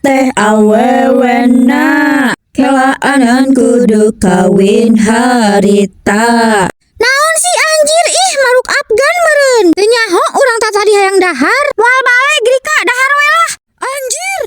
teh awewena kelaan kudu kawin harita. Naon sih anjir ih maruk Afgan meureun. Teu nyaho urang teh tadi hayang dahar. Moal balik Grika dahar we lah. Anjir.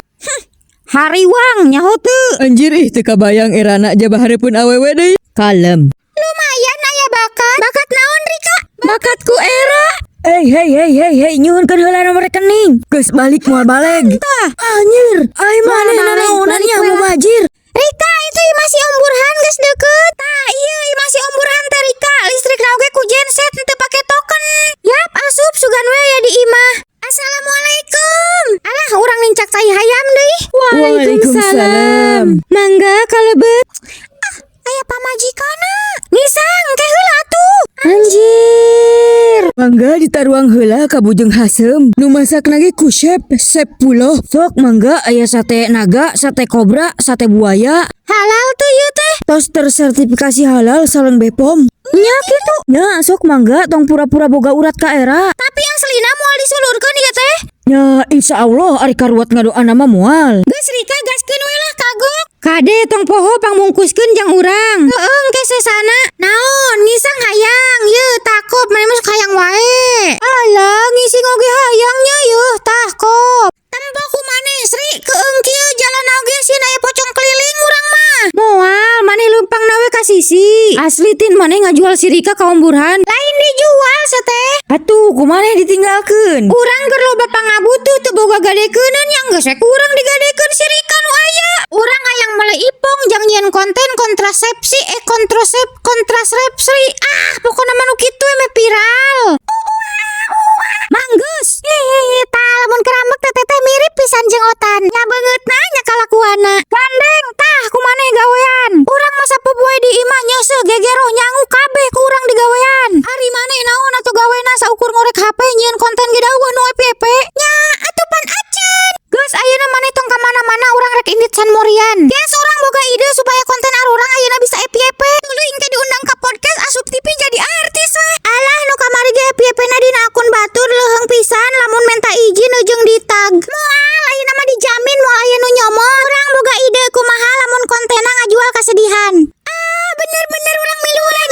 Hariwang nyaho teu. Anjir ih teu kabayang erana jabahareupun awewe deui. Kalem. Lumayan aya bakat. Bakat naon Rika? Bakatku era. Hei, nyuhunkeun heula nomor rekening. Geus balik moal baleg. Tah, anjir. Ai maneh nanaonannya mubajir. Rika itu masih Om Burhan geus deukeut. Tah ieu masih Om Burhan teh Rika. Listrik na oge ku genset teu pake token. Yap, asup sugan we ya di imah. Assalamualaikum. Alah urang nincak tai hayam deui. Waalaikumsalam. Mangga kalebet. Aya pamajikana. Nisang teh heula atuh. Anjir. Mangga ditaruang heula ka Bujeng Hasem. Nu masakna ge ku Chef Puloh. Sok mangga aya sate naga, sate kobra, sate buaya. Halal tuh ieu teh. Tos tersertifikasi halal sareng BPOM. Nya kitu. Nya sok mangga tong pura-pura boga urat ka era. Tapi aslina moal disulurkeun ieu teh. Ya insyaallah ari karuat ngadoa nama moal. Geus Rika gaskeun we lah kagok. Kade tong poho pangmungkuskeun jang urang. Heueuh engke sesana. Naon ngisang hayang yeuh takop mane masuk hayang wae. Alah ngising oge hayang nya yeuh tah kop. Tempo kumaneh Sri keung kieu jalan oge sieun aya pocong keliling urang mah. Moal maneh leumpang nawe ka sisi. Asli tin maneh ngajual si Rika ka Om Burhan. Lain dijual seteh. Atuh kumaneh ditinggalkeun. Urang keur loba pangabutuh teu boga gadekeuneun yang geus rek urang digadekeun si Rika nu aya. Urang hayang meleh ipong jang nyieun konten kontrasepsi kontrasepsi. Pokona mah nu kitu mah viral. Manggeus. Tah lamun kerambek teh mirip pisan jeung otan. Nya beungeutna nya kalakuana. Gandeng tah kumaneh gawean. Urang mah sapopoe di imah nya segegero nyangu kabeh ku urang digawean. Ari maneh naon atuh gawena saukur ngorek HP nyieun konten ge daeuh nu FYP. Nya atuh pan acan. Geus ayeuna maneh tong ka mana-mana urang rek indit San Morian. Geus urang boga ide supaya konten arurang ayeuna bisa FYP. Tuluy engke diundang ka podcast asup TV jadi artis we. Alah nu kamari ge FYP na dina akun batur leuheung pisan lamun minta izin ujung di tag. Moal ayeuna mah dijamin moal aya nu nyomot. Urang boga ide kumaha lamun kontena ngajual kasedihan. Bener urang miluan.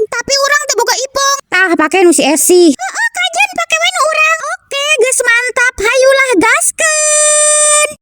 Tapi urang teu boga ipong. Tah pake nu si Esi.